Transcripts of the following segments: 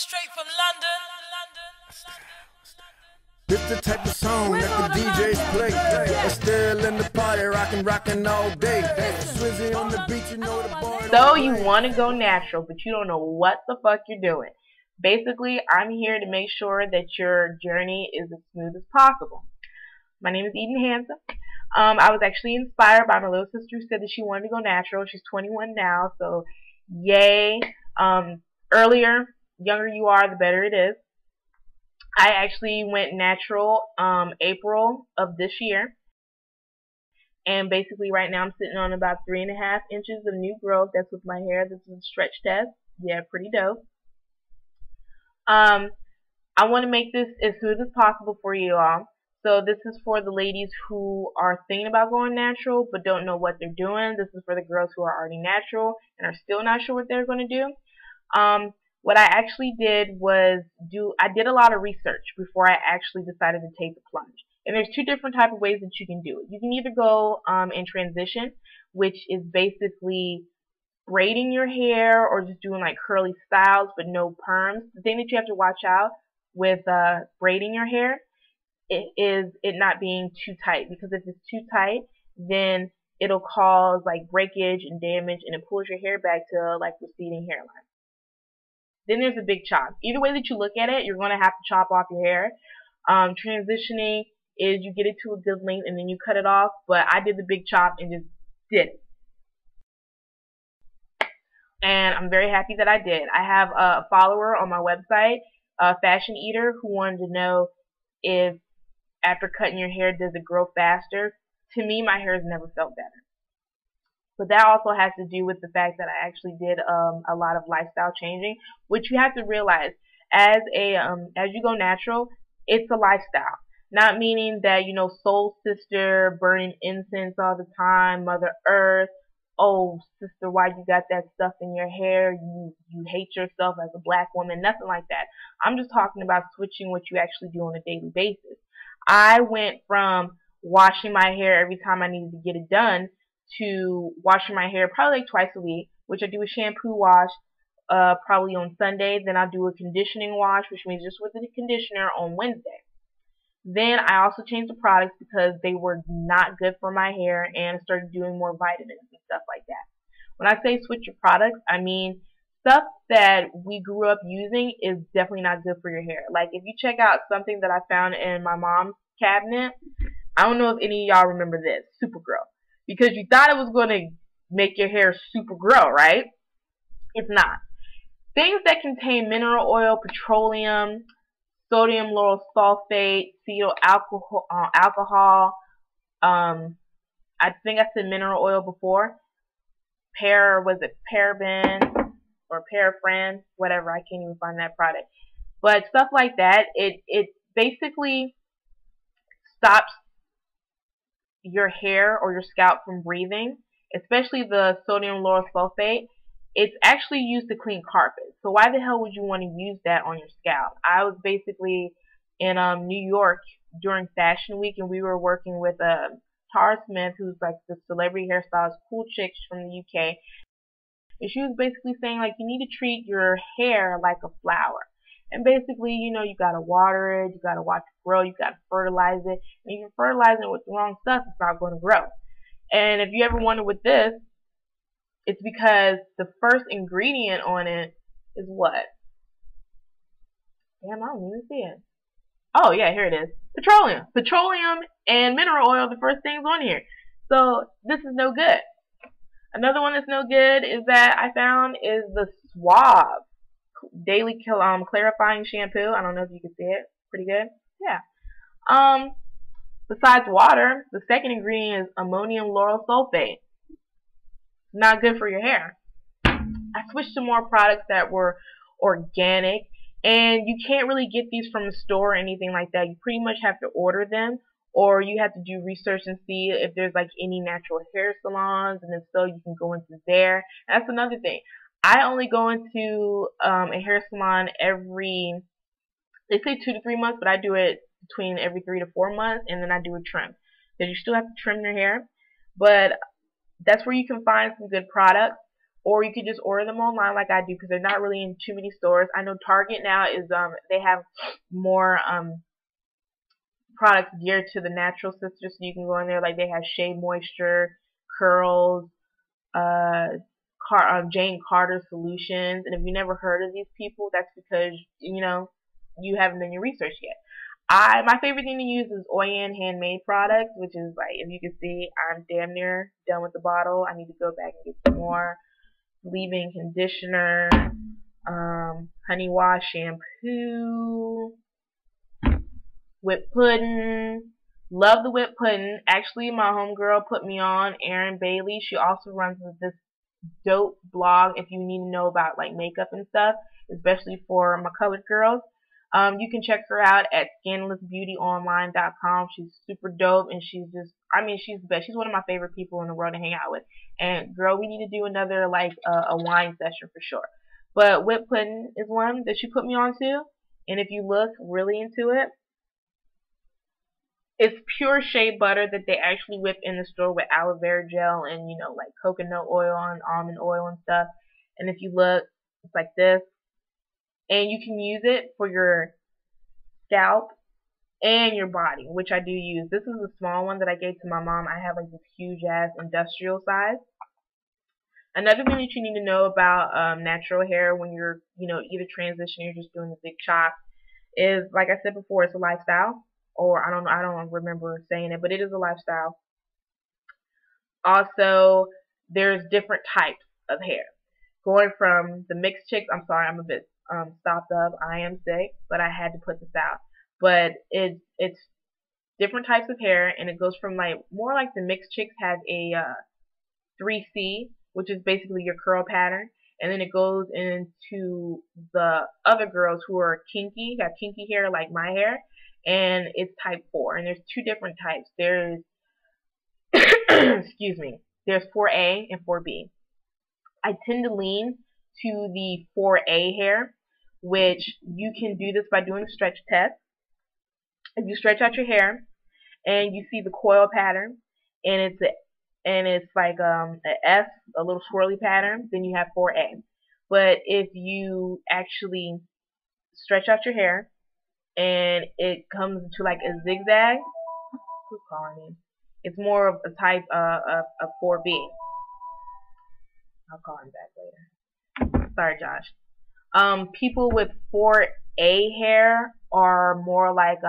straight from London. This the type of song that the DJs play. Still in the party, rockin' all day. Swizzy on the beach, you know the bar. So you want to go natural, but you don't know what the fuck you're doing. Basically, I'm here to make sure that your journey is as smooth as possible. My name is Eden Hanson. I was actually inspired by my little sister who said that she wanted to go natural. She's 21 now, so yay. Younger you are, the better it is. I actually went natural April of this year. And basically right now I'm sitting on about 3.5 inches of new growth. That's with my hair. This is a stretch test. Yeah, pretty dope. I want to make this as smooth as possible for you all. So this is for the ladies who are thinking about going natural but don't know what they're doing. This is for the girls who are already natural and are still not sure what they're going to do. What I actually did was I did a lot of research before I actually decided to take the plunge. And there's two different type of ways that you can do it. You can either go in transition, which is basically braiding your hair or just doing like curly styles but no perms. The thing that you have to watch out with braiding your hair is it not being too tight, because if it's too tight, then it'll cause like breakage and damage, and it pulls your hair back to like receding hairline. Then there's a big chop. Either way that you look at it, you're going to have to chop off your hair. Transitioning is you get it to a good length and then you cut it off, but I did the big chop and just did it. And I'm very happy that I did. I have a follower on my website, Fashion Eater, who wanted to know if after cutting your hair, does it grow faster? To me, my hair has never felt better. But that also has to do with the fact that I actually did a lot of lifestyle changing, which you have to realize as you go natural, it's a lifestyle. Not meaning that, you know, soul sister, burning incense all the time, Mother Earth, oh sister, why you got that stuff in your hair? You hate yourself as a black woman, nothing like that. I'm just talking about switching what you actually do on a daily basis. I went from washing my hair every time I needed to get it done to washing my hair probably like twice a week, which I do a shampoo wash probably on Sunday. Then I'll do a conditioning wash, which means just with the conditioner, on Wednesday. Then I also changed the products because they were not good for my hair, and I started doing more vitamins and stuff like that. When I say switch your products, I mean stuff that we grew up using is definitely not good for your hair. Like if you check out something that I found in my mom's cabinet, I don't know if any of y'all remember this, Supergirl. Because you thought it was going to make your hair super grow, right? It's not. Things that contain mineral oil, petroleum, sodium lauryl sulfate, cetyl alcohol, I think I said mineral oil before. Paraben or parafran, whatever, I can't even find that product. But stuff like that, it basically stops your hair or your scalp from breathing, especially the sodium lauryl sulfate. It's actually used to clean carpet. So why the hell would you want to use that on your scalp? I was basically in New York during Fashion Week, and we were working with Tara Smith, who's like the celebrity hairstylist, cool chick from the UK. And she was basically saying, like, you need to treat your hair like a flower. And basically, you know, you gotta water it, you gotta watch it grow, you gotta fertilize it. And if you're fertilizing it with the wrong stuff, it's not going to grow. And if you ever wonder with this, it's because the first ingredient on it is what? Damn, I don't even see it. Oh yeah, here it is. Petroleum. Petroleum and mineral oil are the first things on here. So this is no good. Another one that's no good is that I found is the Suave Daily Clarifying Shampoo. I don't know if you can see it. Pretty good. Yeah. Besides water, the second ingredient is ammonium lauryl sulfate. Not good for your hair. I switched to more products that were organic, and you can't really get these from the store or anything like that. You pretty much have to order them, or you have to do research and see if there's like any natural hair salons, and if so, you can go into there. And that's another thing. I only go into a hair salon they say 2 to 3 months, but I do it between every 3 to 4 months, and then I do a trim. Because you still have to trim your hair, but that's where you can find some good products. or you could just order them online like I do, because they're not really in too many stores. I know Target now is they have more products geared to the natural sister, so you can go in there, like they have Shea Moisture, Curls, Jane Carter Solutions. And if you never heard of these people, that's because you haven't done your research yet. My favorite thing to use is Oyan handmade products, which is like, if you can see, I'm damn near done with the bottle. I need to go back and get some more. Leave-in conditioner, honey wash shampoo, whipped pudding. Love the whipped pudding. Actually, my homegirl put me on, Erin Bailey. She also runs this dope blog if you need to know about like makeup and stuff, especially for my colored girls. You can check her out at skinlessbeautyonline.com. She's super dope, and she's the best. She's one of my favorite people in the world to hang out with. And girl, we need to do another like a wine session for sure. But whipped pudding is one that she put me on to. And if you look really into it, it's pure shea butter that they actually whip in the store with aloe vera gel and like coconut oil and almond oil and stuff. And if you look, it's like this. And you can use it for your scalp and your body, which I do use. This is a small one that I gave to my mom. I have like this huge ass industrial size. Another thing that you need to know about natural hair when you're either transitioning or just doing a big chop is, like I said before, it's a lifestyle. Or I don't remember saying it, but it is a lifestyle. Also, there's different types of hair. Going from the mixed chicks, I'm sorry, I'm a bit stopped up. I am sick, but I had to put this out. But it's different types of hair, and it goes from like more like the mixed chicks have a 3C, which is basically your curl pattern, and then it goes into the other girls who are kinky, got kinky hair like my hair, and it's type 4. And there's two different types. There's excuse me. There's 4A and 4B. I tend to lean to the 4A hair, which you can do this by doing a stretch test. If you stretch out your hair and you see the coil pattern, and it's like an S, a little swirly pattern, then you have 4A. But if you actually stretch out your hair and it comes to like a zigzag, who's calling me? It's more of a type of 4B. I'll call him back later. Sorry, Josh. People with 4A hair are more like,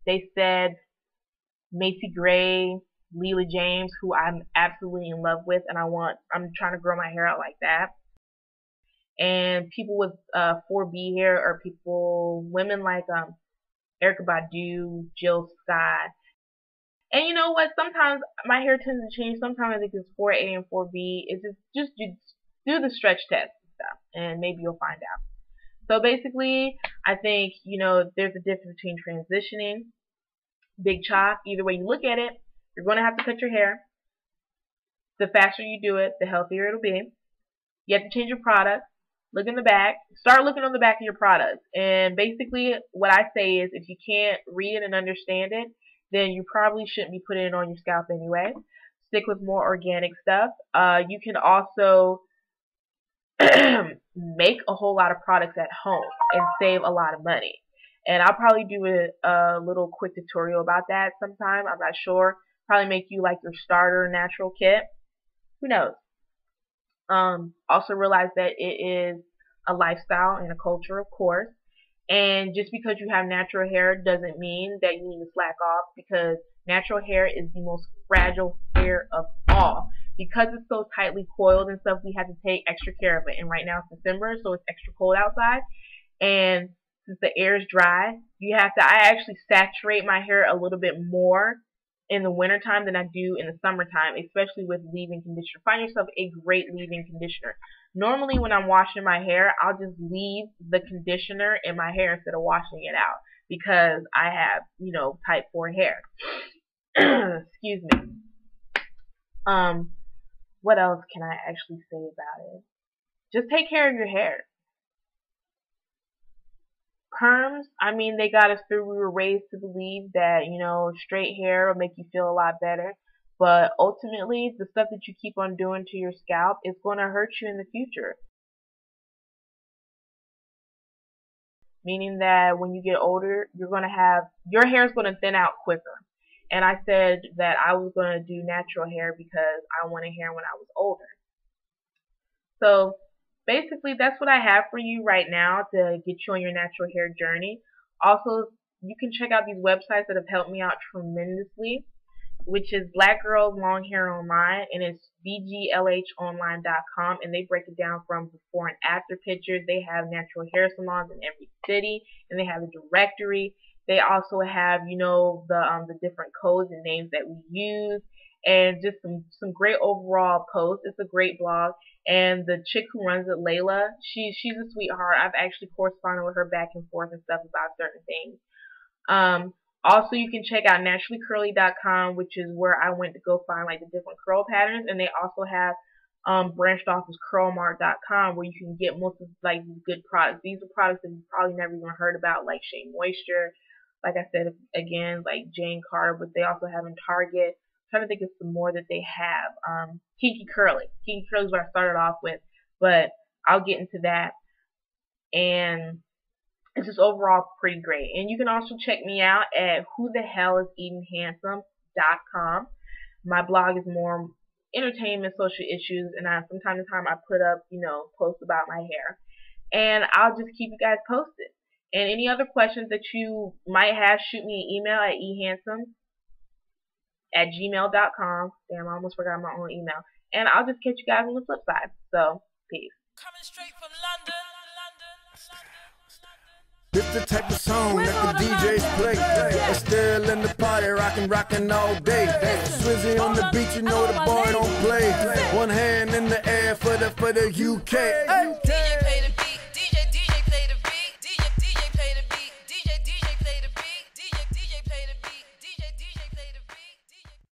they said Macy Gray, Leela James, who I'm absolutely in love with, and I'm trying to grow my hair out like that. And people with 4B hair are women like Erykah Badu, Jill Scott. And you know what? Sometimes my hair tends to change. Sometimes I think it's 4A and 4B. It's just do the stretch test and stuff, and maybe you'll find out. So basically, I think there's a difference between transitioning, big chop. Either way you look at it, you're going to have to cut your hair. The faster you do it, the healthier it'll be. You have to change your product. Look in the back. Start looking on the back of your products. And basically, what I say is, if you can't read it and understand it, then you probably shouldn't be putting it on your scalp anyway. Stick with more organic stuff. You can also make a whole lot of products at home and save a lot of money. And I'll probably do a little quick tutorial about that sometime. I'm not sure. Probably make you like your starter natural kit. Who knows? Also realize that it is a lifestyle and a culture, of course. And just because you have natural hair doesn't mean that you need to slack off, because natural hair is the most fragile hair of all. Because it's so tightly coiled and stuff, we have to take extra care of it. And right now it's December, so it's extra cold outside. And since the air is dry, I actually saturate my hair a little bit more in the wintertime than I do in the summertime, especially with leave-in conditioner. Find yourself a great leave-in conditioner. Normally when I'm washing my hair, I'll just leave the conditioner in my hair instead of washing it out, because I have, type 4 hair. Excuse me. What else can I actually say about it? Just take care of your hair. Perms, they got us through. We were raised to believe that, straight hair will make you feel a lot better. But ultimately, the stuff that you keep on doing to your scalp is going to hurt you in the future. Meaning that when you get older, your hair is going to thin out quicker. And I said that I was going to do natural hair because I wanted hair when I was older. So basically, that's what I have for you right now to get you on your natural hair journey. Also, you can check out these websites that have helped me out tremendously, which is Black Girls Long Hair Online, and it's bglhonline.com, and they break it down from before and after pictures. They have natural hair salons in every city, and they have a directory. They also have, the different codes and names that we use, and just some great overall posts. It's a great blog, and the chick who runs it, Layla, she's a sweetheart. I've actually corresponded with her back and forth and stuff about certain things. Also, you can check out naturallycurly.com, which is where I went to go find like the different curl patterns, and they also have branched off as curlmart.com, where you can get most of like these good products. These are products that you've probably never even heard about, like Shea Moisture, like I said again, like Jane Carter, but they also have in Target. I'm trying to think of some more that they have. Kiki Curly. Kiki Curly is what I started off with, but I'll get into that. And it's just overall pretty great. And you can also check me out at whothehelliseatinghandsome.com. My blog is more entertainment, social issues, and from time to time I put up, posts about my hair. And I'll just keep you guys posted. And any other questions that you might have, shoot me an email at ehandsome@gmail.com. Damn, I almost forgot my own email. And I'll just catch you guys on the flip side. So, peace. Coming straight from London. This the type of song that the DJs play. Estelle in the party, rockin' all day. Swizzy on the beach, the boy don't play. One hand in the air for the UK.